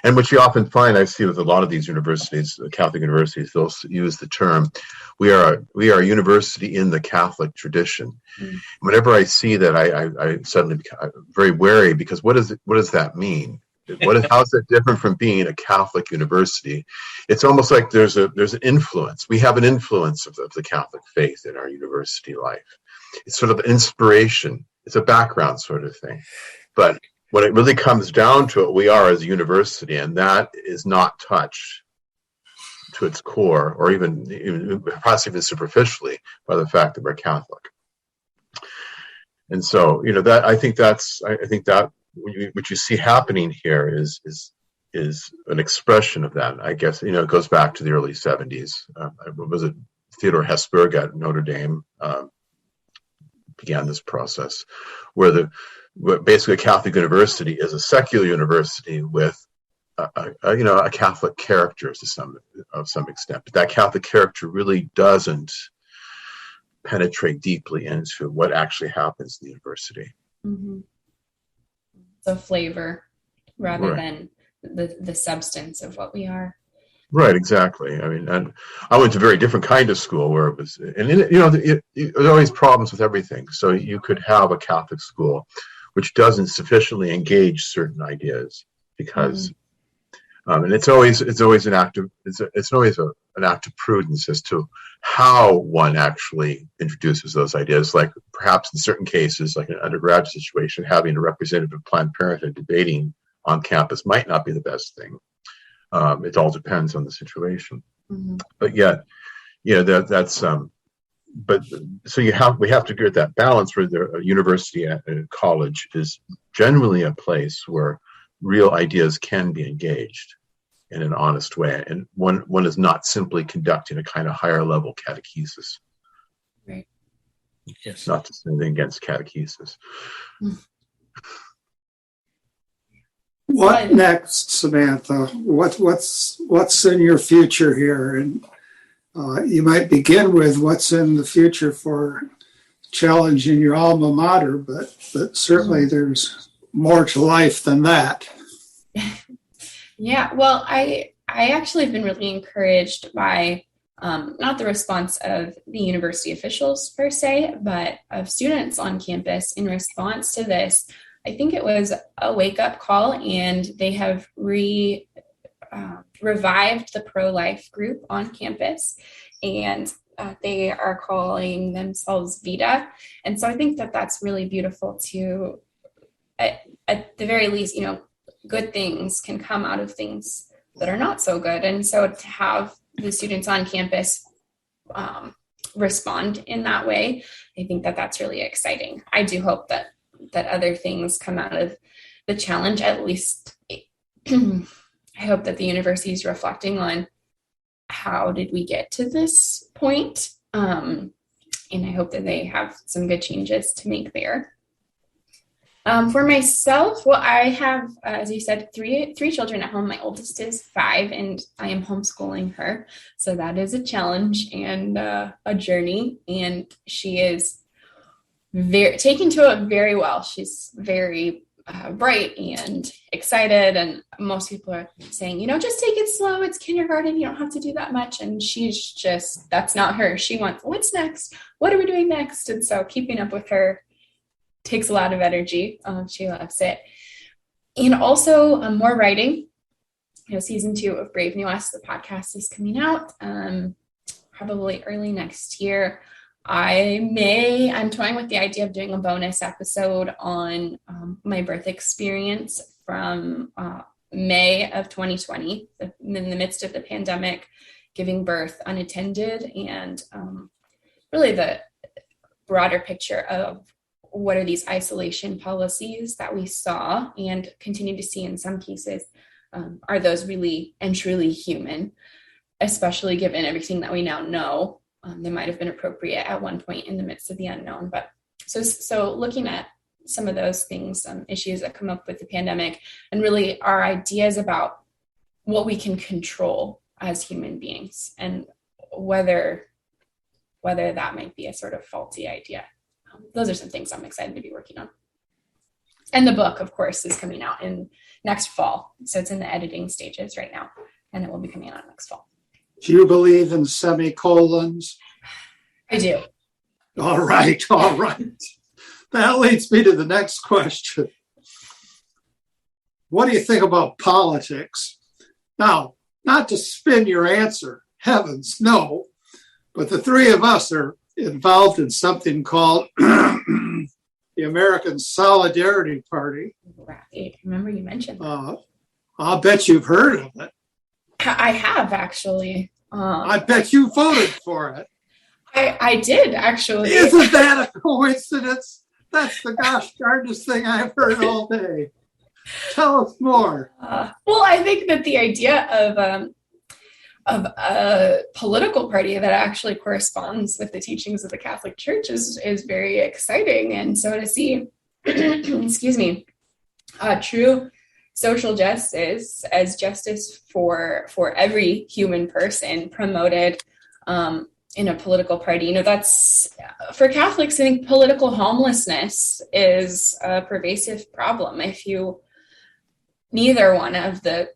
And what you often find, I see with a lot of these universities, Catholic universities, they'll use the term, we are a university in the Catholic tradition. Mm. Whenever I see that, I suddenly become very wary, because what does that mean? How is that different from being a Catholic university? It's almost like there's an influence. We have an influence of the Catholic faith in our university life. It's sort of inspiration. It's a background sort of thing. But when it really comes down to it, we are as a university, and that is not touched to its core, or even perhaps even superficially, by the fact that we're Catholic. And so, that I think that what you see happening here is an expression of that. I guess, it goes back to the early 70s. Was it Theodore Hesburgh at Notre Dame began this process, where basically a Catholic university is a secular university with a Catholic character to some extent, but that Catholic character really doesn't penetrate deeply into what actually happens in the university. Mm-hmm. The flavor rather right. than the substance of what we are. Right, exactly. And I went to a very different kind of school where it was, and there's always problems with everything. So you could have a Catholic school which doesn't sufficiently engage certain ideas, because, and it's always an act of an act of prudence as to how one actually introduces those ideas. Like perhaps in certain cases, like an undergraduate situation, having a representative of Planned Parenthood debating on campus might not be the best thing. It all depends on the situation. Mm-hmm. But yet, that's but so we have to get that balance where a university and a college is generally a place where real ideas can be engaged in an honest way, and one is not simply conducting a kind of higher level catechesis. Right. Yes. Not to say anything against catechesis. What next, Samantha? What's in your future here? And you might begin with what's in the future for challenging your alma mater, but certainly there's more to life than that. Yeah, well, I actually have been really encouraged by not the response of the university officials per se, but of students on campus in response to this. I think it was a wake-up call, and they have revived the pro-life group on campus, and they are calling themselves Vita. And so I think that that's really beautiful to, at the very least, good things can come out of things that are not so good. And so to have the students on campus respond in that way, I think that that's really exciting. I do hope that other things come out of the challenge. At least I hope that the university is reflecting on how did we get to this point, and I hope that they have some good changes to make there. For myself, well, I have, as you said, three children at home. My oldest is 5, and I am homeschooling her. So that is a challenge and a journey. And she is taken to it very well. She's very bright and excited. And most people are saying, just take it slow. It's kindergarten. You don't have to do that much. And she's just, that's not her. She wants, what's next? What are we doing next? And so keeping up with her takes a lot of energy. She loves it. And also I'm writing. Season 2 of Brave New Us, the podcast, is coming out probably early next year. I'm toying with the idea of doing a bonus episode on my birth experience from May of 2020, in the midst of the pandemic, giving birth unattended, and really the broader picture of what are these isolation policies that we saw and continue to see in some cases. Are those really and truly human, especially given everything that we now know? They might have been appropriate at one point in the midst of the unknown. But so looking at some of those things, issues that come up with the pandemic, and really our ideas about what we can control as human beings, and whether that might be a sort of faulty idea. Those are some things I'm excited to be working on. And the book, of course, is coming out in next fall. So it's in the editing stages right now, and it will be coming out next fall. Do you believe in semicolons? I do. All right. That leads me to the next question. What do you think about politics? Now, not to spin your answer, heavens, no, but the three of us are involved in something called the American Solidarity Party. Right. I remember you mentioned that. I'll bet you've heard of it. I have, actually. I bet you voted for it. I did, actually. Isn't that a coincidence? That's the gosh darndest thing I've heard all day. Tell us more. Well, I think that the idea of a political party that actually corresponds with the teachings of the Catholic Church is very exciting. And so to see, true social justice as justice for every human person promoted in a political party, that's, for Catholics, I think political homelessness is a pervasive problem. If neither one of the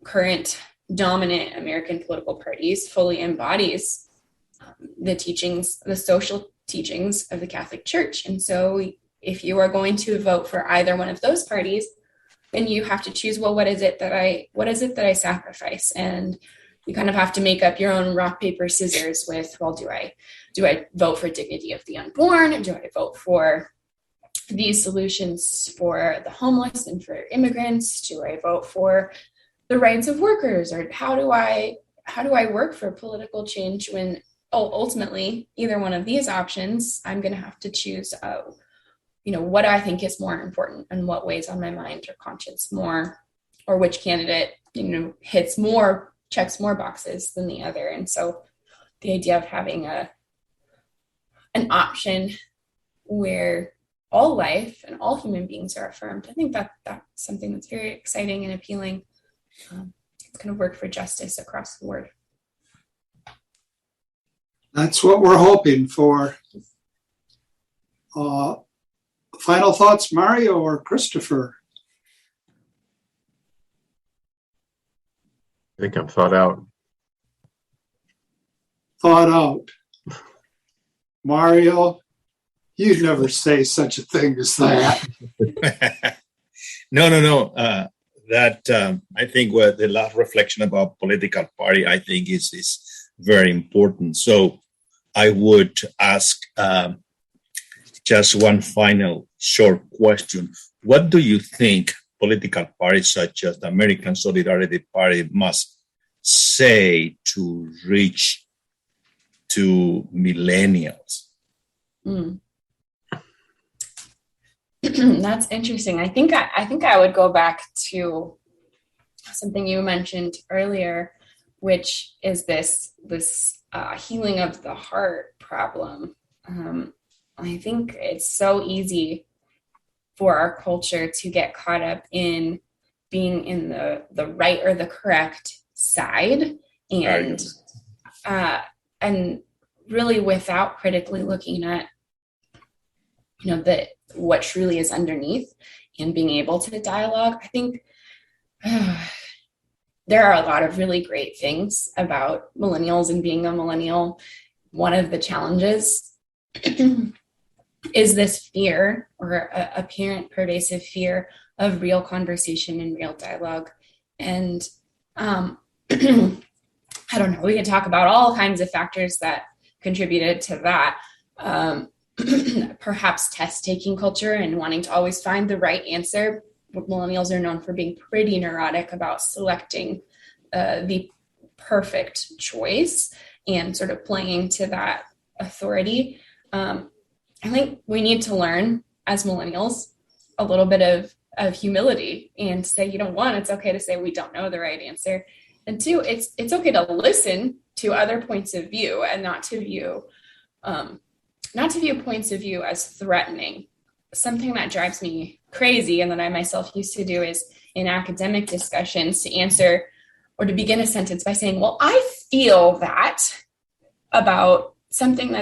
current dominant American political parties fully embodies the social teachings of the Catholic Church. And so if you are going to vote for either one of those parties, then you have to choose, well, what is it that I sacrifice? And you kind of have to make up your own rock, paper, scissors with, well, do I vote for dignity of the unborn? Do I vote for these solutions for the homeless and for immigrants? Do I vote for the rights of workers? Or how do I work for political change when ultimately either one of these options, I'm going to have to choose what I think is more important and what weighs on my mind or conscience more, or which candidate checks more boxes than the other. And so the idea of having an option where all life and all human beings are affirmed, I think that's something that's very exciting and appealing. It's going to work for justice across the board. That's what we're hoping for. Final thoughts, Mario or Christopher? I think I'm thought out. thought out. Mario, you'd never say such a thing as that. No. I think what the last reflection about political party, I think is very important. So I would ask just one final short question. What do you think political parties such as the American Solidarity Party must say to reach to millennials? That's interesting. I think I would go back to something you mentioned earlier, which is this healing of the heart problem. I think it's so easy for our culture to get caught up in being in the right or the correct side, and really without critically looking at what truly is underneath and being able to dialogue. I think there are a lot of really great things about millennials and being a millennial. One of the challenges is this fear, or a apparent pervasive fear, of real conversation and real dialogue. And I don't know, we can talk about all kinds of factors that contributed to that. Perhaps test-taking culture and wanting to always find the right answer. Millennials are known for being pretty neurotic about selecting the perfect choice and sort of playing to that authority. I think we need to learn as millennials a little bit of humility and say, one, it's okay to say we don't know the right answer. And two, it's okay to listen to other points of view and not to view points of view as threatening. Something that drives me crazy and that I myself used to do is in academic discussions to answer or to begin a sentence by saying, well, I feel that about something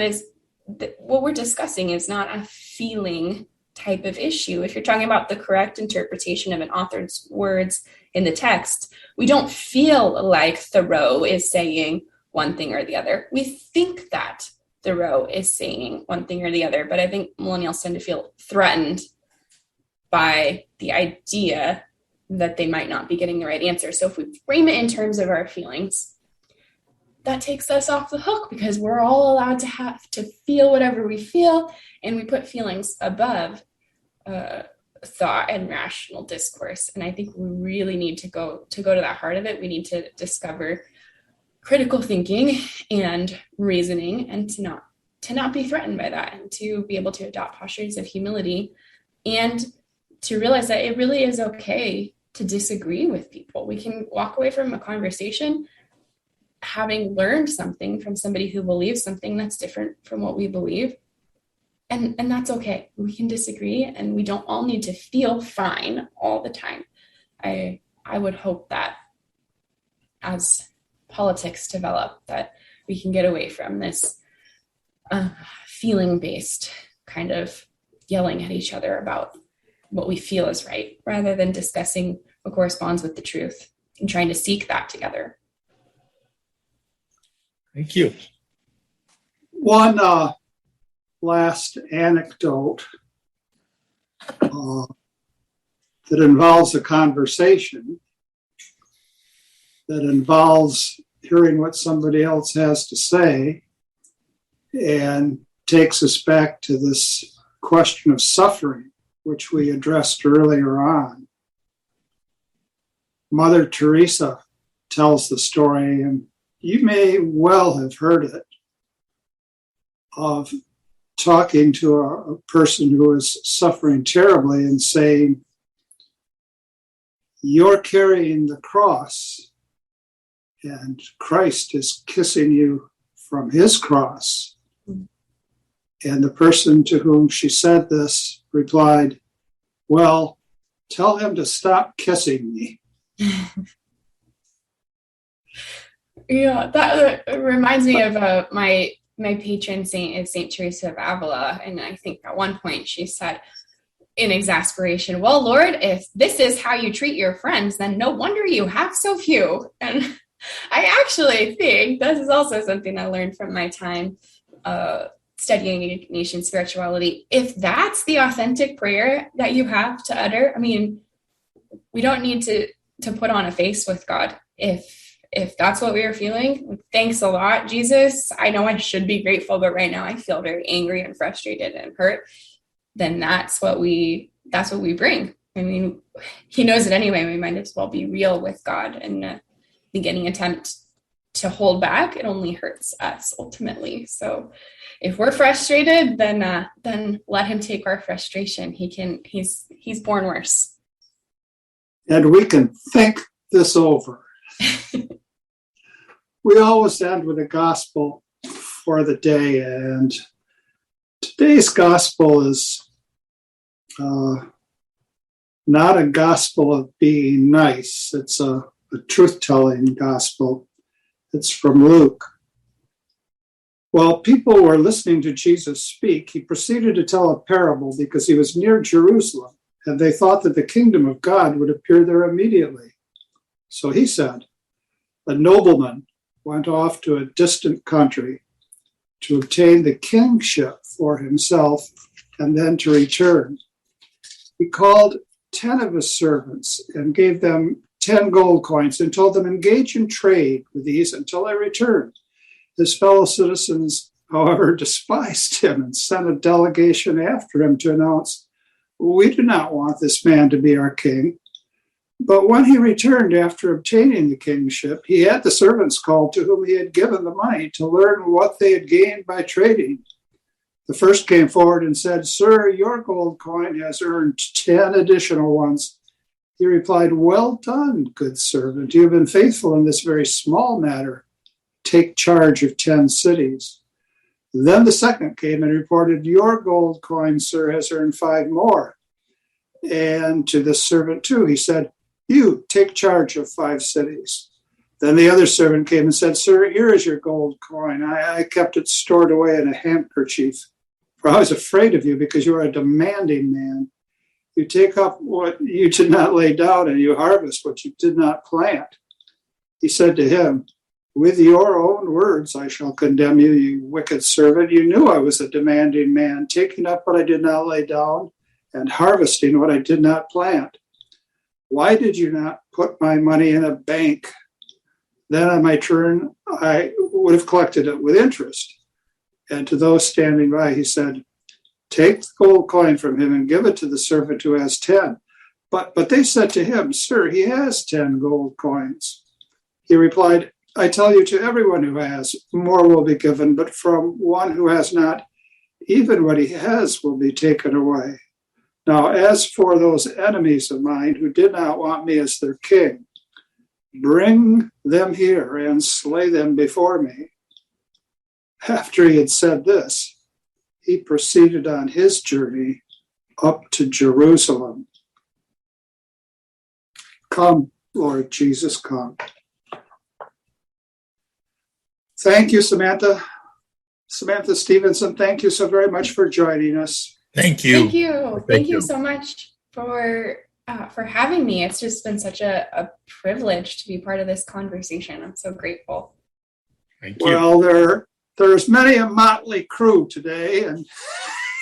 what we're discussing is not a feeling type of issue. If you're talking about the correct interpretation of an author's words in the text, we don't feel like Thoreau is saying one thing or the other. We think that Thoreau is saying one thing or the other, but I think millennials tend to feel threatened by the idea that they might not be getting the right answer. So if we frame it in terms of our feelings, that takes us off the hook because we're all allowed to have to feel whatever we feel, and we put feelings above thought and rational discourse. And I think we really need to go to that heart of it. We need to discover critical thinking and reasoning, and to not be threatened by that, and to be able to adopt postures of humility, and to realize that it really is okay to disagree with people. We can walk away from a conversation having learned something from somebody who believes something that's different from what we believe. And that's okay. We can disagree, and we don't all need to feel fine all the time. I would hope that as politics develop, that we can get away from this feeling-based kind of yelling at each other about what we feel is right, rather than discussing what corresponds with the truth and trying to seek that together. Thank you. One last anecdote that involves a conversation, that involves hearing what somebody else has to say, and takes us back to this question of suffering, which we addressed earlier on. Mother Teresa tells the story, and you may well have heard it, of talking to a person who is suffering terribly and saying, you're carrying the cross and Christ is kissing you from his cross. And the person to whom she said this replied, well, tell him to stop kissing me. Yeah, that reminds me of my patron saint is Saint Teresa of Avila. And I think at one point she said in exasperation, well, Lord, if this is how you treat your friends, then no wonder you have so few. And I actually think this is also something I learned from my time studying Ignatian spirituality. If that's the authentic prayer that you have to utter, I mean, we don't need to put on a face with God. If that's what we are feeling, thanks a lot, Jesus. I know I should be grateful, but right now I feel very angry and frustrated and hurt. Then that's what we bring. I mean, he knows it anyway. We might as well be real with God. And beginning attempt to hold back, it only hurts us ultimately. So if we're frustrated, then let him take our frustration. He's born worse. And we can think this over. We always end with a gospel for the day, and today's gospel is not a gospel of being nice. It's a truth-telling gospel. It's from Luke. While people were listening to Jesus speak, he proceeded to tell a parable because he was near Jerusalem, and they thought that the kingdom of God would appear there immediately. So he said, a nobleman went off to a distant country to obtain the kingship for himself and then to return. He called 10 of his servants and gave them 10 gold coins and told them, engage in trade with these until I return. His fellow citizens, however, despised him and sent a delegation after him to announce, we do not want this man to be our king. But when he returned after obtaining the kingship, he had the servants called to whom he had given the money to learn what they had gained by trading. The first came forward and said, sir, your gold coin has earned 10 additional ones. He replied, well done, good servant. You have been faithful in this very small matter. Take charge of 10 cities. Then the second came and reported, your gold coin, sir, has earned 5 more. And to this servant too, he said, you take charge of 5 cities. Then the other servant came and said, sir, here is your gold coin. I kept it stored away in a handkerchief, for I was afraid of you because you are a demanding man. You take up what you did not lay down and you harvest what you did not plant. He said to him, with your own words I shall condemn you, you wicked servant. You knew I was a demanding man, taking up what I did not lay down and harvesting what I did not plant. Why did you not put my money in a bank? Then on my turn, I would have collected it with interest. And to those standing by, he said, take the gold coin from him and give it to the servant who has 10. But they said to him, sir, he has 10 gold coins. He replied, I tell you, to everyone who has, more will be given, but from one who has not, even what he has will be taken away. Now, as for those enemies of mine who did not want me as their king, bring them here and slay them before me. After he had said this, he proceeded on his journey up to Jerusalem. Come, Lord Jesus, come. Thank you, Samantha. Samantha Stephenson, thank you so very much for joining us. Thank you. Thank you. Thank you so much for having me. It's just been such a privilege to be part of this conversation. I'm so grateful. Thank you. Well, there's many a motley crew today, and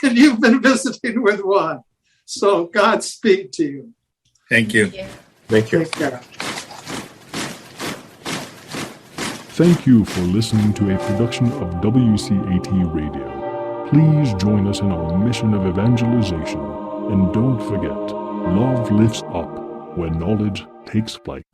you've been visiting with one. So Godspeed to you. Thank you. Thank you. Take care. Thank you for listening to a production of WCAT Radio. Please join us in our mission of evangelization. And don't forget, love lifts up when knowledge takes flight.